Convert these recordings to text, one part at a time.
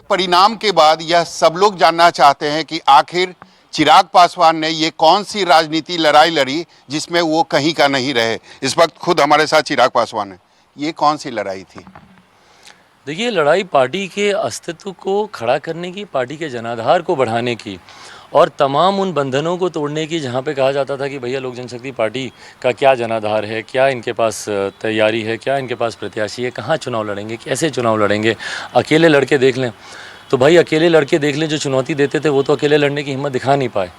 परिणाम के बाद यह सब लोग जानना चाहते हैं कि आखिर चिराग पासवान ने ये कौन सी राजनीति लड़ाई लड़ी जिसमें वो कहीं का नहीं रहे। इस वक्त खुद हमारे साथ चिराग पासवान है। ये कौन सी लड़ाई थी? देखिए, लड़ाई पार्टी के अस्तित्व को खड़ा करने की, पार्टी के जनाधार को बढ़ाने की और तमाम उन बंधनों को तोड़ने की जहाँ पे कहा जाता था कि भैया लोक जनशक्ति पार्टी का क्या जनाधार है, क्या इनके पास तैयारी है, क्या इनके पास प्रत्याशी है, कहाँ चुनाव लड़ेंगे, कैसे चुनाव लड़ेंगे, अकेले लड़के देख लें। तो भाई अकेले लड़के देख लें, जो चुनौती देते थे वो तो अकेले लड़ने की हिम्मत दिखा नहीं पाए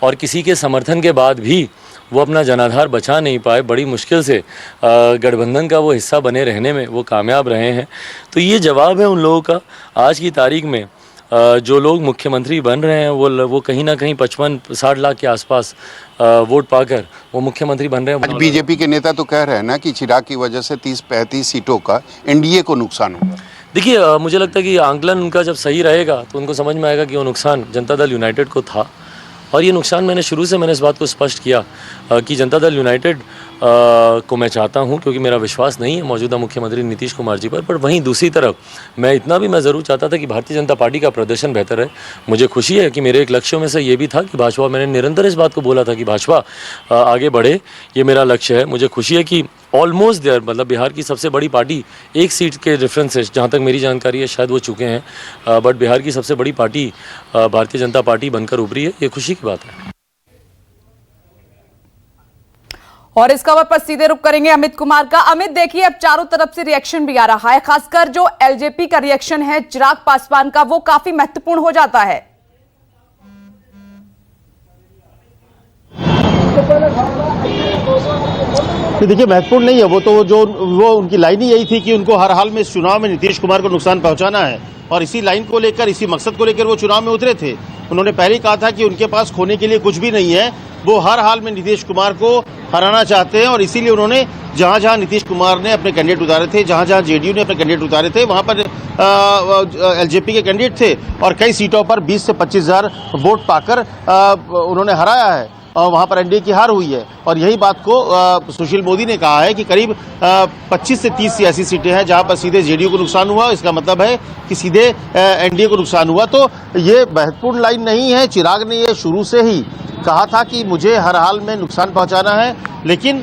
और किसी के समर्थन के बाद भी वो अपना जनाधार बचा नहीं पाए। बड़ी मुश्किल से गठबंधन का वो हिस्सा बने रहने में वो कामयाब रहे हैं। तो ये जवाब है उन लोगों का। आज की तारीख में जो लोग मुख्यमंत्री बन रहे हैं वो कहीं ना कहीं 55-60 लाख के आसपास वोट पाकर वो मुख्यमंत्री बन रहे हैं। आज बीजेपी के नेता तो कह रहे हैं ना कि चिराग की वजह से 30-35 सीटों का एनडीए को नुकसान होगा। देखिए, मुझे लगता है कि आंकलन उनका जब सही रहेगा तो उनको समझ में आएगा कि वो नुकसान जनता दल यूनाइटेड को था। और ये नुकसान मैंने शुरू से इस बात को स्पष्ट किया कि जनता दल यूनाइटेड को मैं चाहता हूं, क्योंकि मेरा विश्वास नहीं है मौजूदा मुख्यमंत्री नीतीश कुमार जी पर वहीं दूसरी तरफ मैं ज़रूर चाहता था कि भारतीय जनता पार्टी का प्रदर्शन बेहतर है। मुझे खुशी है कि मेरे एक लक्ष्यों में से ये भी था कि भाजपा, मैंने निरंतर इस बात को बोला था कि भाजपा आगे बढ़े, ये मेरा लक्ष्य है। मुझे खुशी है कि ऑलमोस्ट देयर, मतलब बिहार की सबसे बड़ी पार्टी एक सीट के डिफरेंस से, जहाँ तक मेरी जानकारी है शायद वो चुके हैं, बट बिहार की सबसे बड़ी पार्टी भारतीय जनता पार्टी बनकर उभरी है। ये खुशी की बात है। और इस खबर पर सीधे रुख करेंगे अमित कुमार का। अमित, देखिए अब चारों तरफ से रिएक्शन भी आ रहा है, खासकर जो एलजेपी का रिएक्शन है चिराग पासवान का, वो काफी महत्वपूर्ण हो जाता है। देखिए, महत्वपूर्ण नहीं है वो तो, वो उनकी लाइन ही यही थी कि उनको हर हाल में इस चुनाव में नीतीश कुमार को नुकसान पहुंचाना है और इसी लाइन को लेकर, इसी मकसद को लेकर वो चुनाव में उतरे थे। उन्होंने पहले ही कहा था कि उनके पास खोने के लिए कुछ भी नहीं है, वो हर हाल में नीतीश कुमार को हराना चाहते हैं और इसीलिए उन्होंने जहां जहां नीतीश कुमार ने अपने कैंडिडेट उतारे थे, जहां जहां जेडीयू ने अपने कैंडिडेट उतारे थे, वहां पर एलजेपी के कैंडिडेट थे और कई सीटों पर 20 से 25 हजार वोट पाकर उन्होंने हराया है और वहां पर एनडीए की हार हुई है। और यही बात को सुशील मोदी ने कहा है कि करीब 25 से 30 ऐसी सीटें हैं जहां पर सीधे जेडीयू को नुकसान हुआ। इसका मतलब है कि सीधे एनडीए को नुकसान हुआ। तो ये महत्वपूर्ण लाइन नहीं है। चिराग ने ये शुरू से ही कहा था कि मुझे हर हाल में नुकसान पहुंचाना है, लेकिन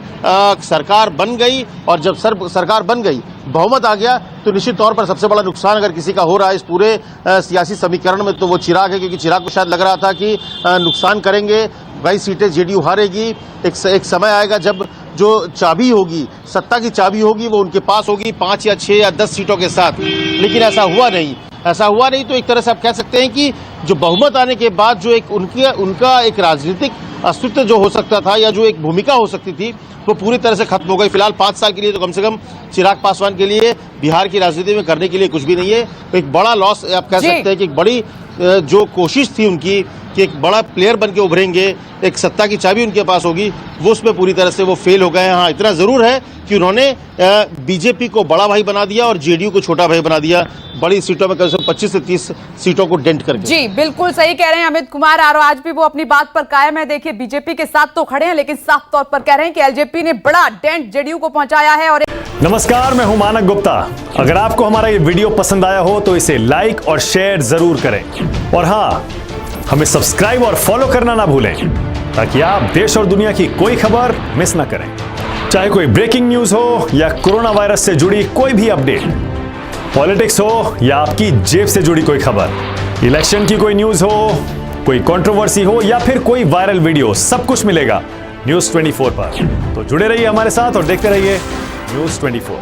सरकार बन गई और जब सरकार बन गई, बहुमत आ गया, तो निश्चित तौर पर सबसे बड़ा नुकसान अगर किसी का हो रहा है इस पूरे सियासी समीकरण में तो वो चिराग है, क्योंकि चिराग को शायद लग रहा था कि नुकसान करेंगे, 22 सीटें जेडीयू हारेगी। एक समय आएगा जब जो चाबी होगी, सत्ता की चाबी होगी, वो उनके पास होगी 5 या 6 या 10 सीटों के साथ, लेकिन ऐसा हुआ नहीं। तो एक तरह से आप कह सकते हैं कि जो बहुमत आने के बाद जो एक उनका एक राजनीतिक अस्तित्व जो हो सकता था या जो एक भूमिका हो सकती थी, वो पूरी तरह से खत्म हो गई। फिलहाल 5 साल के लिए तो कम से कम चिराग पासवान के लिए बिहार की राजनीति में करने के लिए कुछ भी नहीं है। तो एक बड़ा लॉस आप कह सकते हैं कि एक बड़ी जो कोशिश थी उनकी कि एक बड़ा प्लेयर बन के उभरेंगे, एक सत्ता की चाबी उनके पास होगी, वो उसमें पूरी तरह से वो फेल हो गए हैं। हाँ, इतना जरूर है कि उन्होंने बीजेपी को बड़ा भाई बना दिया और जेडीयू को छोटा भाई बना दिया, बड़ी सीटों में कम से कम 25 से 30 सीटों को डेंट करके। जी बिल्कुल सही कह रहे हैं अमित कुमार, और आज भी वो अपनी बात पर कायम है। देखिए, बीजेपी के साथ तो खड़े हैं, लेकिन साफ तौर पर कह रहे हैं कि एलजेपी ने बड़ा डेंट जेडीयू को पहुंचाया है। और नमस्कार, मैं हूं मानक गुप्ता। अगर आपको हमारा ये वीडियो पसंद आया हो तो इसे लाइक और शेयर जरूर करें, और हाँ, हमें सब्सक्राइब और फॉलो करना ना भूलें ताकि आप देश और दुनिया की कोई खबर मिस ना करें। चाहे कोई ब्रेकिंग न्यूज हो या कोरोना वायरस से जुड़ी कोई भी अपडेट, पॉलिटिक्स हो या आपकी जेब से जुड़ी कोई खबर, इलेक्शन की कोई न्यूज हो, कोई कंट्रोवर्सी हो या फिर कोई वायरल वीडियो, सब कुछ मिलेगा न्यूज़ 24 पर। तो जुड़े रहिए हमारे साथ और देखते रहिए न्यूज़ 24।